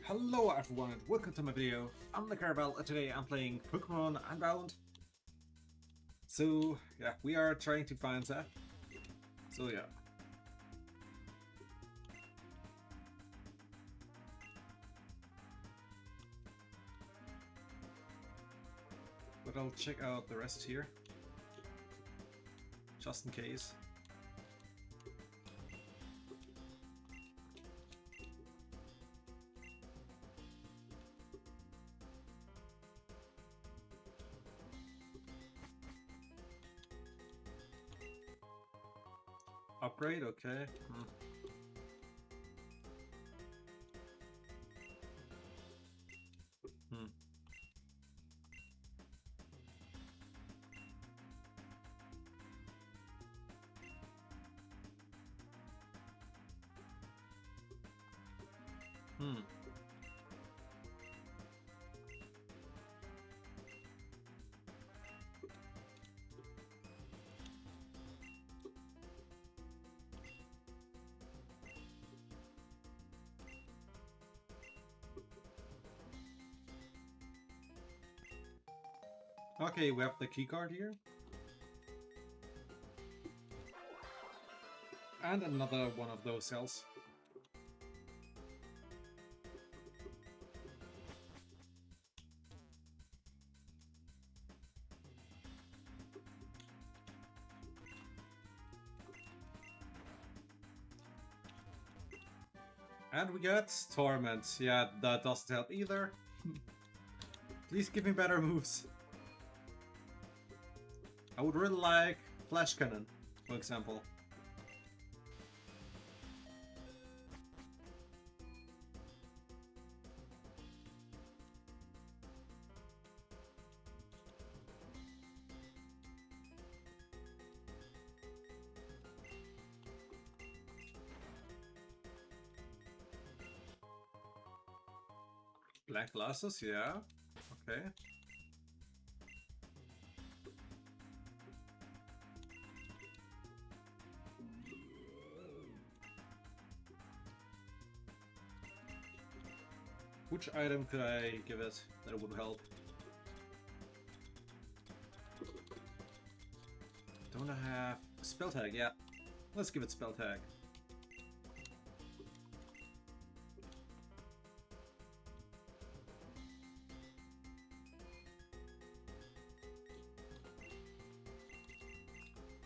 Hello everyone and welcome to my video. I'm the Caravel and today I'm playing Pokémon Unbound. So yeah, we are trying to find that. So yeah. But I'll check out the rest here. Just in case. Upgrade, okay. Okay, we have the keycard here. And another one of those cells. And we got Torment. Yeah, that doesn't help either. Please give me better moves. I would really like Flash Cannon, for example. Black glasses, yeah. Okay. Which item could I give it that would help? Don't I have spell tag? Yeah. Let's give it spell tag.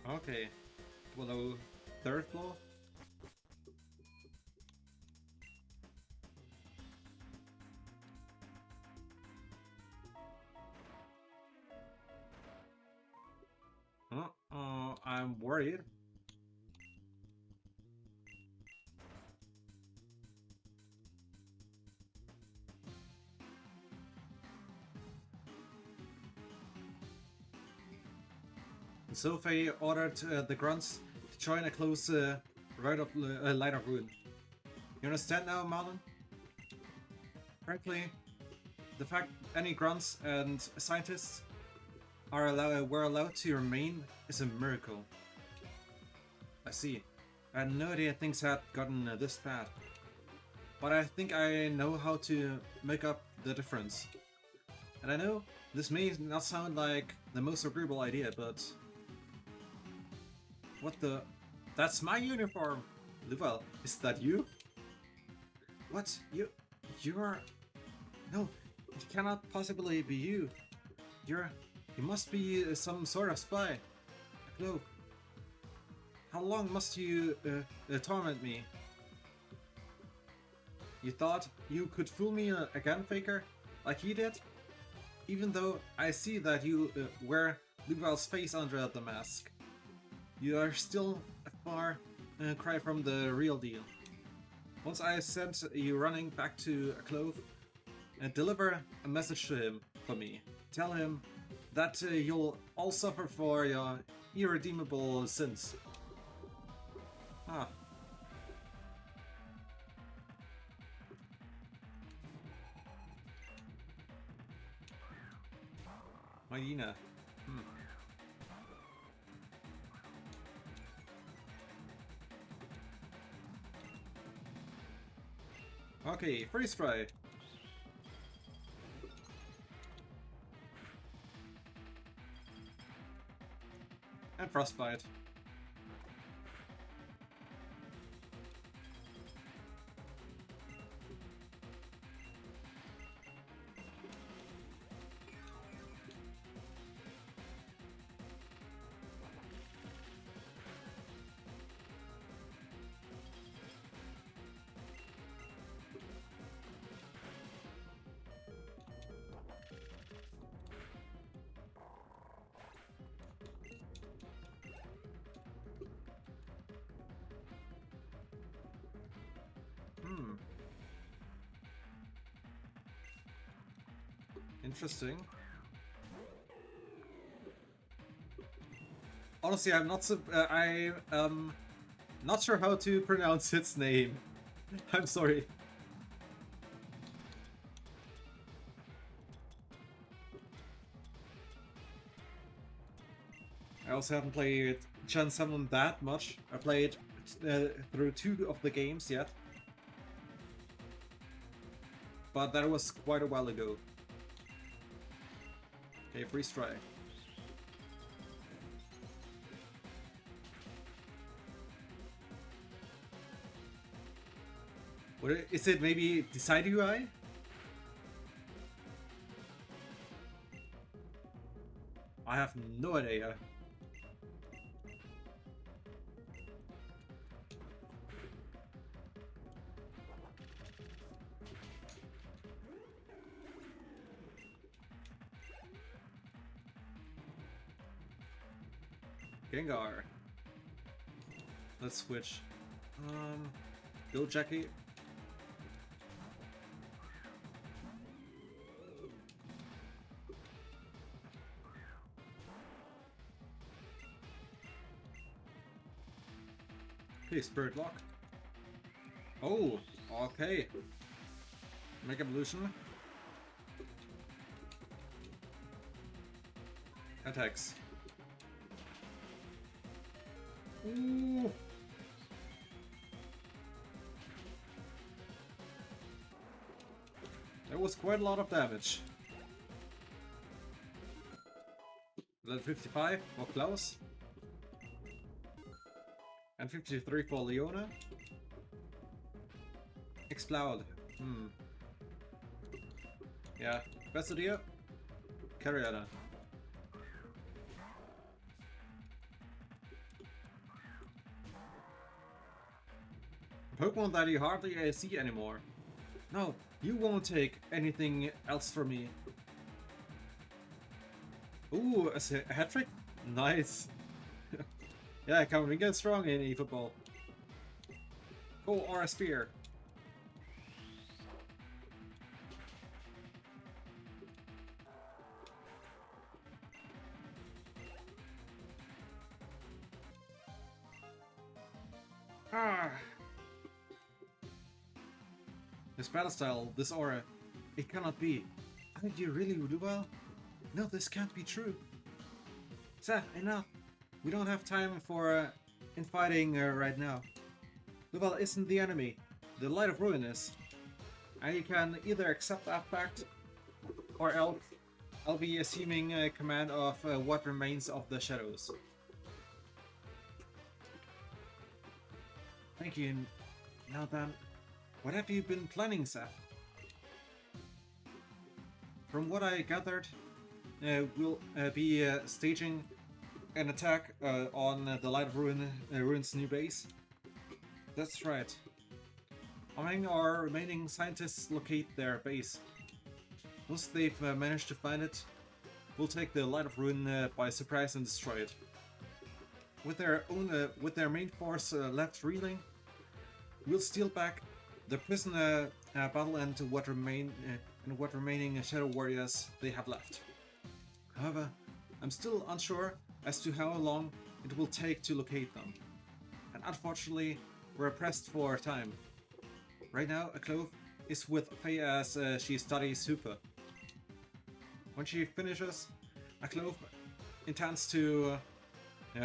Okay. Below third floor. I'm worried. So they ordered the grunts to join a close line of ruin. You understand now, Marlon? Frankly, the fact any grunts and scientists were allowed to remain is a miracle. I see. I had no idea things had gotten this bad. But I think I know how to make up the difference. And I know this may not sound like the most agreeable idea, but... What the... That's my uniform! Luval, is that you? What? You're... No, it cannot possibly be you. You must be some sort of spy. No. How long must you torment me? You thought you could fool me again, Faker? Like he did? Even though I see that you wear Luval's face under the mask. You are still a far cry from the real deal. Once I sent you running back to Clove, deliver a message to him for me. Tell him that you'll all suffer for your irredeemable sins. Ah. Medina. Okay, freeze try. and frostbite. Interesting. Honestly, I'm not not sure how to pronounce its name. I'm sorry. I also haven't played Gen 7 that much. I played through 2 of the games yet. But that was quite a while ago. Okay, freeze try. What is it? Maybe Decide UI? I have no idea. Gengar. Let's switch. Go Jackie. Okay, Spirit Lock. Oh, okay. Mega Evolution. Attacks. Ooh. That was quite a lot of damage. Level 55 for Klaus. And 53 for Leona. Explode. Yeah, best idea. Carriana. Pokemon that you hardly see anymore. No, you won't take anything else from me. Ooh, a hat trick? Nice. Yeah, Kamaringa is strong in eFootball. Oh, or a spear. Ah. This battle style, this aura, it cannot be. Did you really do well? No, this can't be true. Seth, enough. We don't have time for infighting right now. Luval isn't the enemy. The Light of Ruin is. And you can either accept that fact, or else I'll be assuming command of what remains of the shadows. Thank you. Now then, what have you been planning, Seth? From what I gathered, we'll be staging an attack on the Light of Ruin's new base. That's right. Having our remaining scientists locate their base. Once they've managed to find it, we'll take the Light of Ruin by surprise and destroy it. With their main force left reeling, we'll steal back the prison battle and what remaining Shadow Warriors they have left. However, I'm still unsure as to how long it will take to locate them, and unfortunately, we're pressed for time. Right now, a Clove is with Faye as she studies Super. When she finishes, a Clove intends to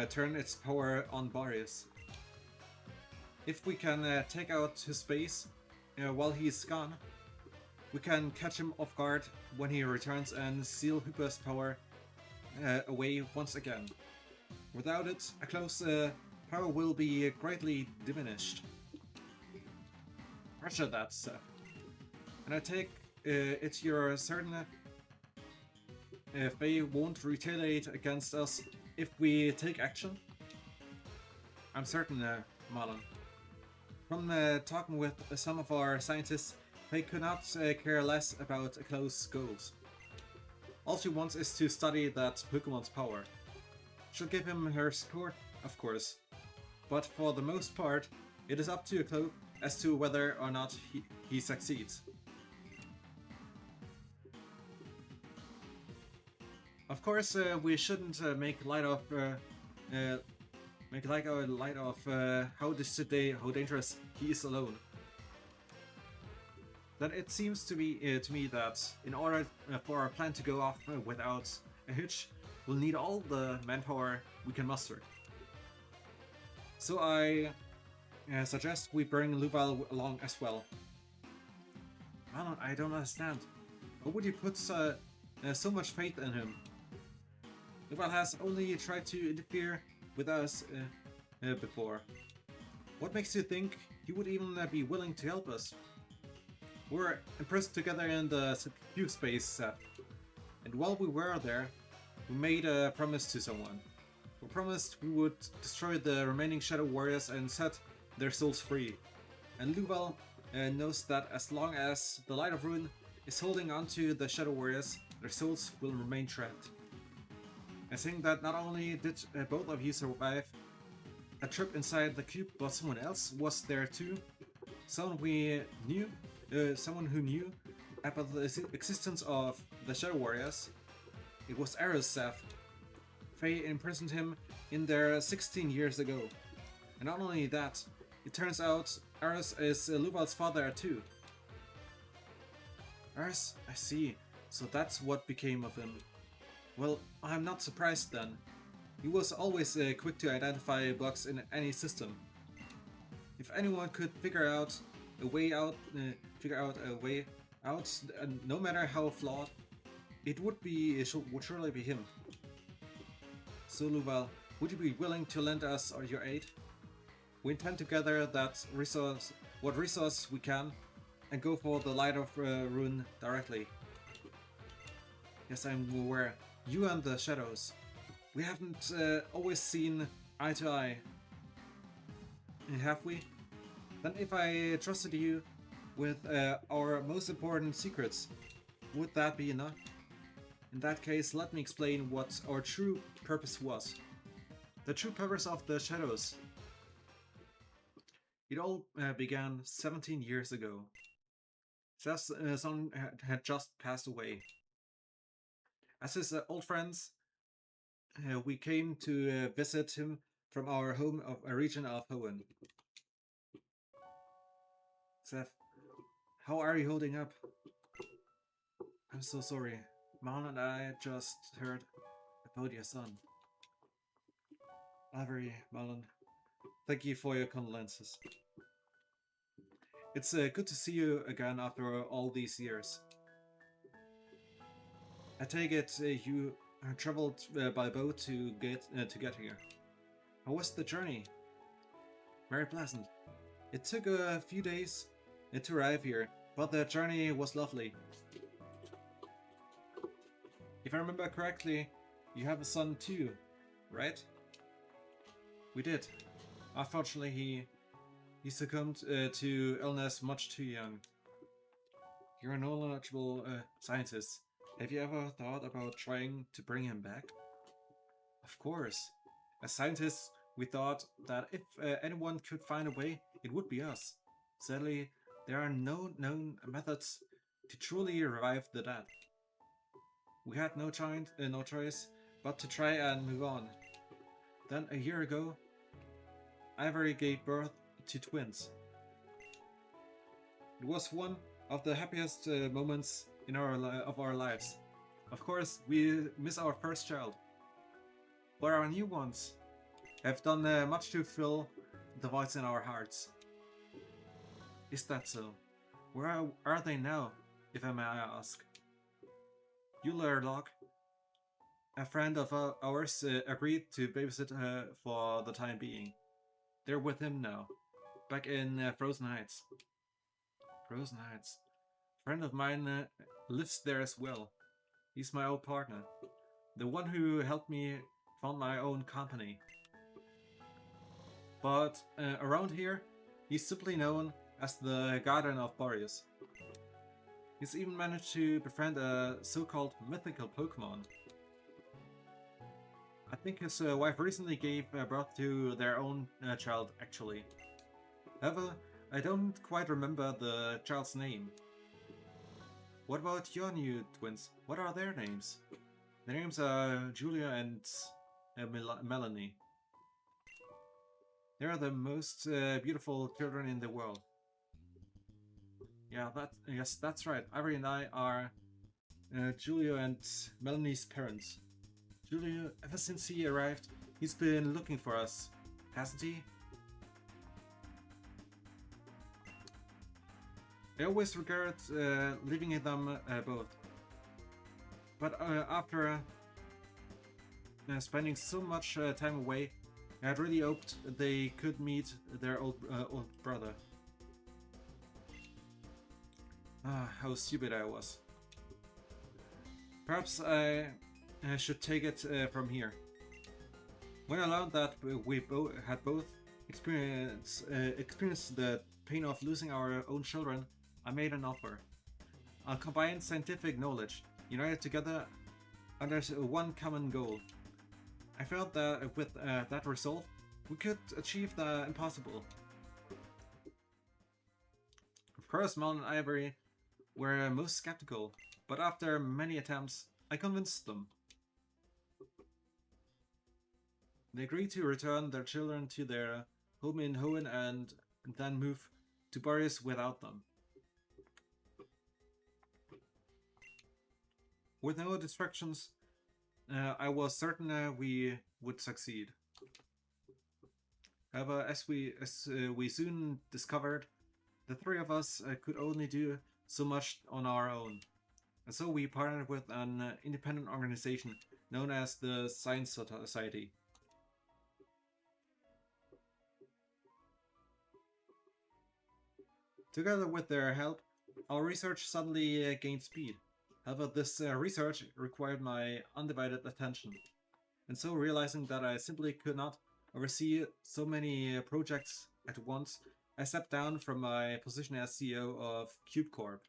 turn its power on Boreas. If we can take out his base while he's gone, we can catch him off guard when he returns and steal Hooper's power away once again. Without it, a close power will be greatly diminished. Roger that, Seth. And I take it you're certain they won't retaliate against us if we take action? I'm certain, Marlon. From talking with some of our scientists, they could not care less about close goals. All she wants is to study that Pokemon's power. She'll give him her support, of course, but for the most part, it is up to Clove as to whether or not he succeeds. Of course, we shouldn't make light of how dangerous he is alone. Then it seems to me that in order for our plan to go off without a hitch, we'll need all the manpower we can muster. So I suggest we bring Luval along as well. I don't understand. Why would you put so much faith in him? Luval has only tried to interfere with us before. What makes you think he would even be willing to help us? We're imprisoned together in the CPU space, and while we were there, we made a promise to someone. We promised we would destroy the remaining Shadow Warriors and set their souls free. And Luval knows that as long as the Light of Ruin is holding onto the Shadow Warriors, their souls will remain trapped. I think that not only did both of you survive a trip inside the cube, but someone else was there too. Someone who knew about the existence of the Shadow Warriors. It was Aeroseth. Faye imprisoned him in there 16 years ago. And not only that, it turns out Ares is Luval's father too. Ares, I see. So that's what became of him. Well, I'm not surprised then. He was always quick to identify bugs in any system. If anyone could figure out a way out, no matter how flawed, it would surely be him. So Luval, would you be willing to lend us your aid? We intend to gather what resource we can, and go for the Light of Ruin directly. Yes, I'm aware. You and the Shadows. We haven't always seen eye to eye. Have we? Then if I trusted you with our most important secrets, would that be enough? In that case, let me explain what our true purpose was. The true purpose of the Shadows. It all began 17 years ago. Seth's son had just passed away. As his old friends, we came to visit him from our home of a region of Hoenn. Seth, how are you holding up? I'm so sorry. Marlon and I just heard about your son. Avery, Marlon, thank you for your condolences. It's good to see you again after all these years. I take it you traveled by boat to get here. How was the journey? Very pleasant. It took a few days to arrive here, but the journey was lovely. If I remember correctly, you have a son too, right? We did. Unfortunately, he succumbed to illness much too young. You're a knowledgeable scientist. Have you ever thought about trying to bring him back? Of course. As scientists, we thought that if anyone could find a way, it would be us. Sadly, there are no known methods to truly revive the dead. We had no choice but to try and move on. Then a year ago, Ivory gave birth to twins. It was one of the happiest moments in of our lives. Of course, we miss our first child, but our new ones have done much to fill the voids in our hearts. Is that so? Where are they now, if I may ask? Euler Log, A friend of ours agreed to babysit her for the time being. They're with him now, back in Frozen Heights. Frozen Heights. A friend of mine lives there as well. He's my old partner. The one who helped me found my own company. But around here, he's simply known as the Guardian of Boreas. He's even managed to befriend a so-called mythical Pokémon. I think his wife recently gave birth to their own child, actually. However, I don't quite remember the child's name. What about your new twins? What are their names? Their names are Julia and Melanie. They are the most beautiful children in the world. Yeah, yes, that's right. Ivory and I are Julia and Melanie's parents. Julia, ever since he arrived, he's been looking for us, hasn't he? I always regret leaving them both. But after spending so much time away, I had really hoped they could meet their old brother. Ah, how stupid I was. Perhaps I should take it from here. When I learned that we had both experienced the pain of losing our own children, I made an offer. Our combined scientific knowledge, united together under one common goal. I felt that with that resolve, we could achieve the impossible. Of course, Mel and Ivory were most skeptical, but after many attempts, I convinced them. They agreed to return their children to their home in Hoenn and then move to Boreas without them. With no distractions, I was certain we would succeed. However, as we soon discovered, the three of us could only do so much on our own. And so we partnered with an independent organization known as the Science Society. Together with their help, our research suddenly gained speed. However, this research required my undivided attention. And so, realizing that I simply could not oversee so many projects at once, I stepped down from my position as CEO of Cube Corp.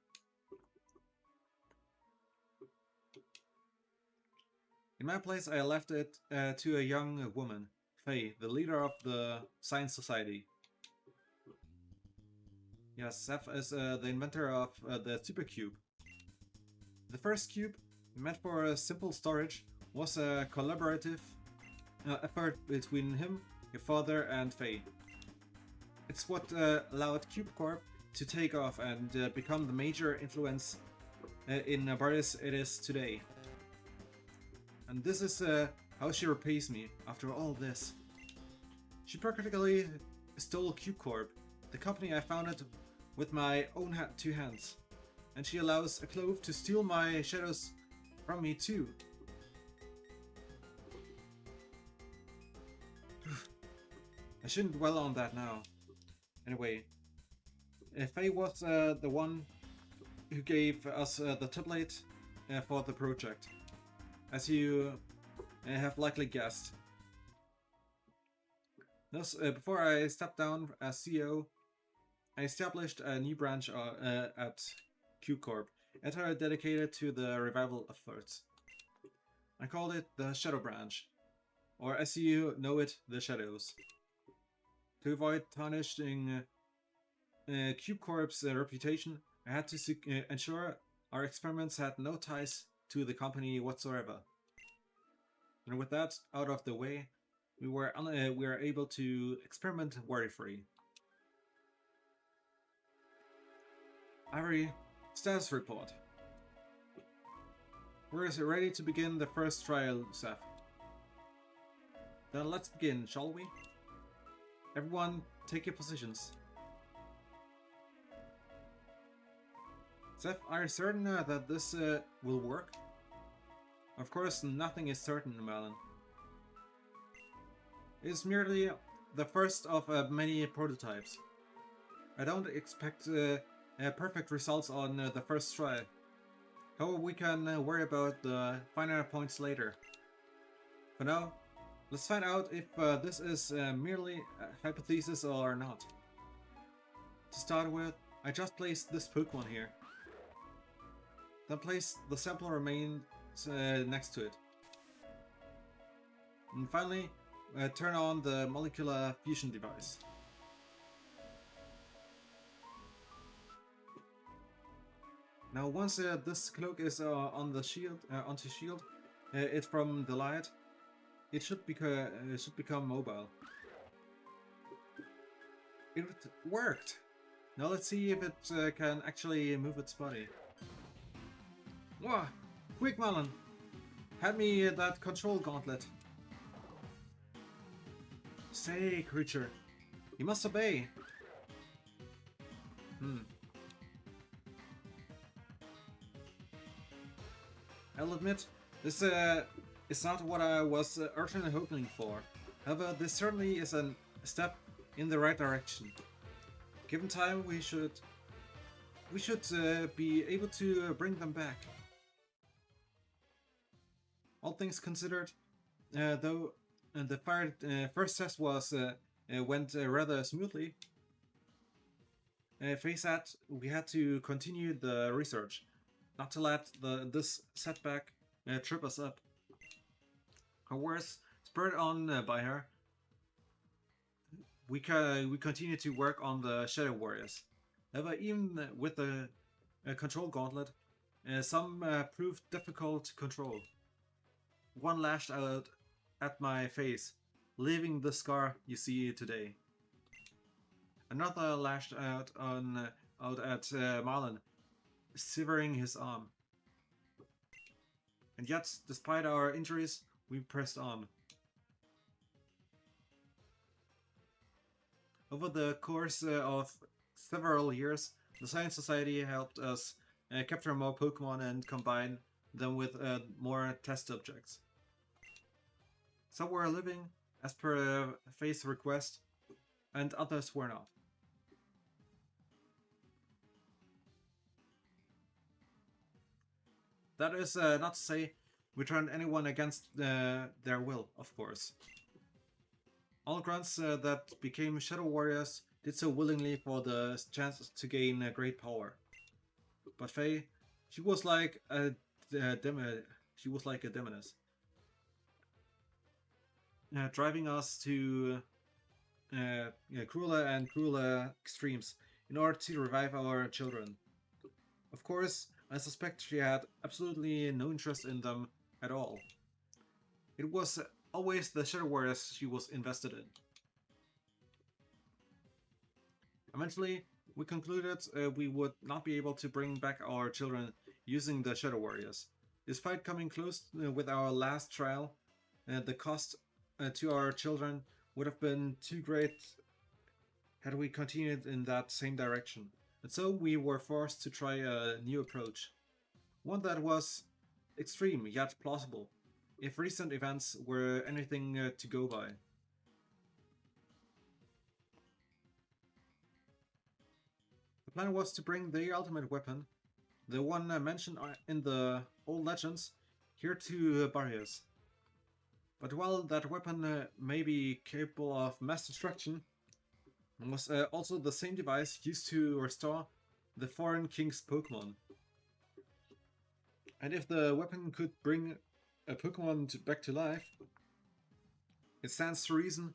In my place, I left it to a young woman, Faye, the leader of the Science Society. Yes, Seth is the inventor of the Supercube. The first cube, meant for simple storage, was a collaborative effort between him, your father, and Faye. It's what allowed Cube Corp to take off and become the major influence in Boreas it is today. And this is how she repays me after all this. She practically stole Cube Corp, the company I founded with my own two hands. And she allows a clove to steal my shadows from me too. I shouldn't dwell on that now. Anyway, Faye was the one who gave us the template for the project, as you have likely guessed. Thus, before I stepped down as CEO, I established a new branch at Cube Corp, entirely dedicated to the revival efforts. I called it the Shadow Branch, or as you know it, the Shadows. To avoid tarnishing Cube Corp's reputation, I had to ensure our experiments had no ties to the company whatsoever. And with that out of the way, we were able to experiment worry-free. Ivory, status report. We're ready to begin the first trial, Seth. Then let's begin, shall we? Everyone, take your positions. Seth, are you certain that this will work? Of course, nothing is certain, Melon. It's merely the first of many prototypes. I don't expect perfect results on the first try. However, we can worry about the finer points later. For now, let's find out if this is merely a hypothesis or not. To start with, I just placed this Pokemon here. Then place the sample remains next to it. And finally, turn on the molecular fusion device. Now once this cloak is on the shield, onto shield, it from the light, it should become mobile. It worked! Now let's see if it can actually move its body. Wah! Quick, Melon! Hand me that control gauntlet. Say, creature, you must obey. I'll admit, this is not what I was urgently hoping for. However, this certainly is a step in the right direction. Given time, we should be able to bring them back. All things considered, though the first test went rather smoothly, face that we had to continue the research, not to let this setback trip us up. However, spurred on by her, we continue to work on the Shadow Warriors. However, even with the control gauntlet, some proved difficult to control. One lashed out at my face, leaving the scar you see today. Another lashed out at Marlon, severing his arm. And yet, despite our injuries, we pressed on. Over the course of several years, the Science Society helped us capture more Pokemon and combine them with more test subjects. Some were living, as per Faith's request, and others were not. That is not to say we turned anyone against their will, of course. All grunts that became Shadow Warriors did so willingly for the chance to gain great power. But Faye, she was like a demoness, driving us to crueler and crueler extremes in order to revive our children. Of course, I suspect she had absolutely no interest in them at all. It was always the Shadow Warriors she was invested in. Eventually, we concluded we would not be able to bring back our children using the Shadow Warriors. Despite coming close with our last trial, the cost to our children would have been too great had we continued in that same direction. And so we were forced to try a new approach. One that was extreme yet plausible, if recent events were anything to go by. The plan was to bring the ultimate weapon, the one mentioned in the old legends, here to Barrios. But while that weapon may be capable of mass destruction, it was also the same device used to restore the foreign king's Pokemon. And if the weapon could bring a Pokemon back to life, it stands to reason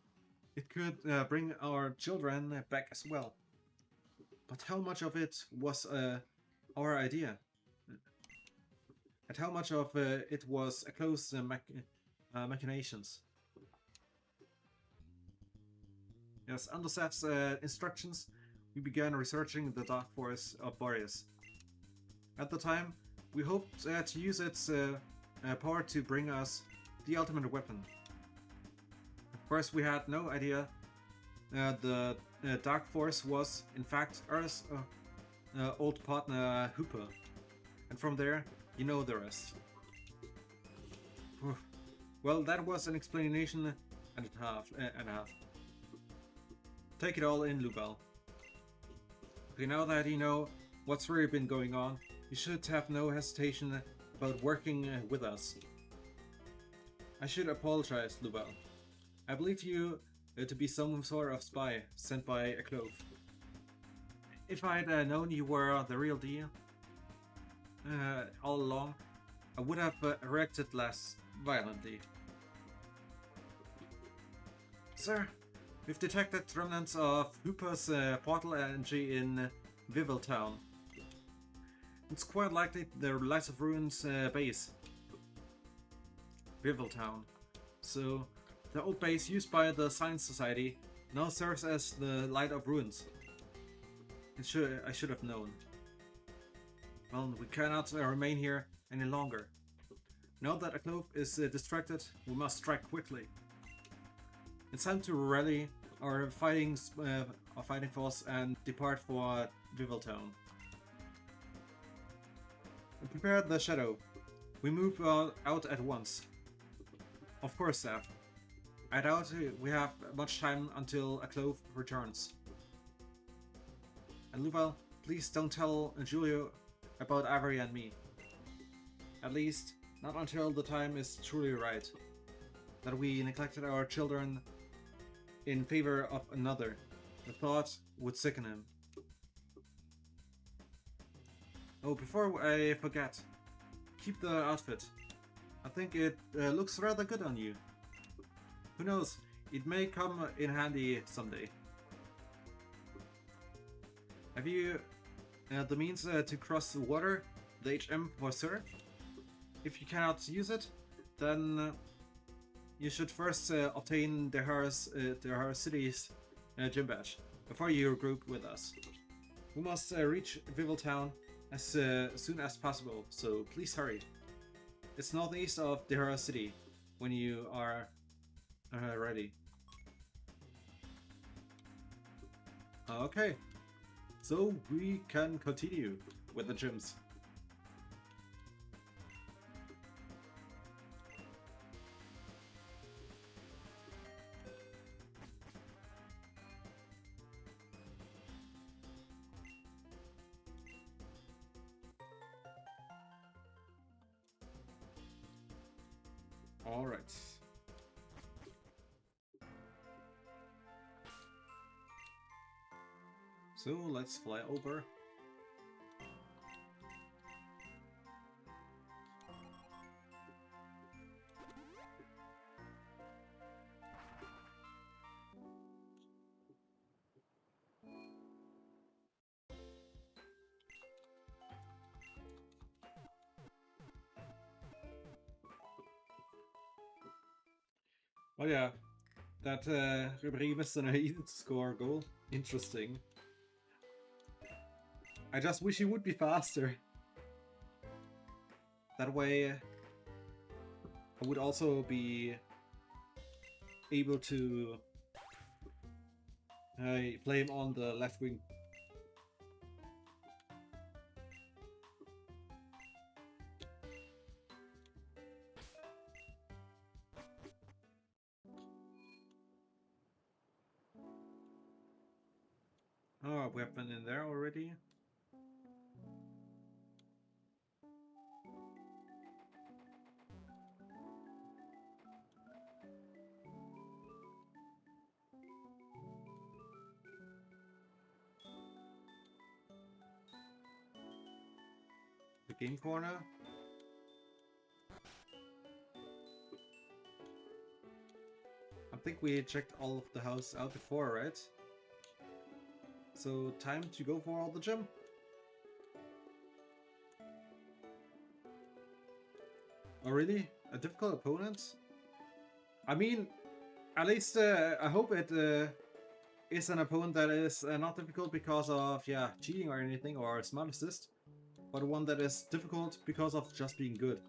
it could bring our children back as well. But how much of it was our idea? And how much of it was a close machinations? Yes, under Seth's instructions, we began researching the Dark Forest of Boreas. At the time, we hoped to use its power to bring us the ultimate weapon. Of course, we had no idea the Dark Force was, in fact, Earth's old partner Hooper. And from there, you know the rest. Well, that was an explanation and a half. Take it all in, Lubal. Okay, now that you know what's really been going on, you should have no hesitation about working with us. I should apologize, Lubal. I believed you to be some sort of spy sent by a clove. If I'd known you were the real deal all along, I would have reacted less violently. Sir, we've detected remnants of Hooper's portal energy in Viviltown. It's quite likely the Lights of Ruins base. Viviltown. So, the old base used by the Science Society now serves as the Light of Ruins. I should have known. Well, we cannot remain here any longer. Now that a clove is distracted, we must strike quickly. It's time to rally our fighting force and depart for Viviltown. Prepare the shadow. We move out at once. Of course, Seth. I doubt we have much time until a clove returns. And Luval, please don't tell Julio about Avery and me. At least, not until the time is truly right. That we neglected our children in favor of another. The thought would sicken him. Oh, before I forget, keep the outfit. I think it looks rather good on you. Who knows, it may come in handy someday. Have you the means to cross the water, the HM for surf? If you cannot use it, then you should first obtain the Har City's gym badge before you regroup with us. We must reach Viviltown as soon as possible, so please hurry. It's northeast of Dehara City when you are ready. Okay, so we can continue with the gyms. All right. So let's fly over. Oh yeah, that Ribéry missed an elite score goal. Interesting. I just wish he would be faster. That way, I would also be able to play him on the left wing. Oh, we have been in there already. The game corner. I think we checked all of the house out before, right? So time to go for all the gym. Oh really? A difficult opponent? I mean, at least I hope it is an opponent that is not difficult because of cheating or anything or smart assist, but one that is difficult because of just being good.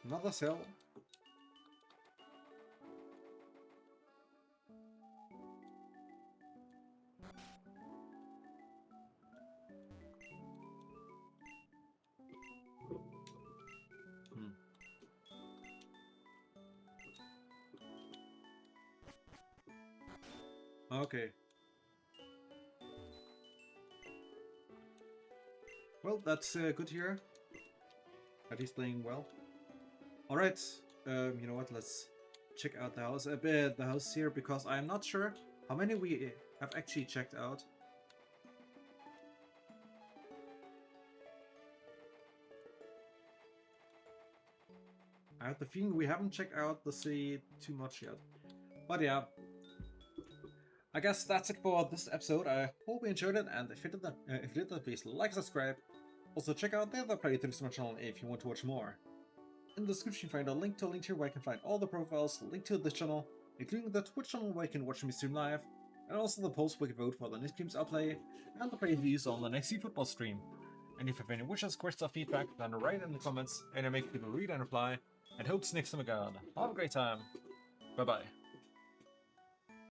Another cell. Okay. Well, that's good to hear. That he's playing well. Alright, you know what, let's check out the house a bit, the house here, because I'm not sure how many we have actually checked out. I have the feeling we haven't checked out the city too much yet. But yeah, I guess that's it for this episode. I hope you enjoyed it, and if you did, please like and subscribe. Also check out the other playthroughs on my channel if you want to watch more. In the description you find a link here where you can find all the profiles, link to this channel, including the Twitch channel where you can watch me stream live, and also the post where you can vote for the next games I'll play, and the previews on the next eFootball stream. And if you have any wishes, questions, or feedback, then write in the comments, and I make people read and reply, and hope to see you next time again. Have a great time. Bye bye.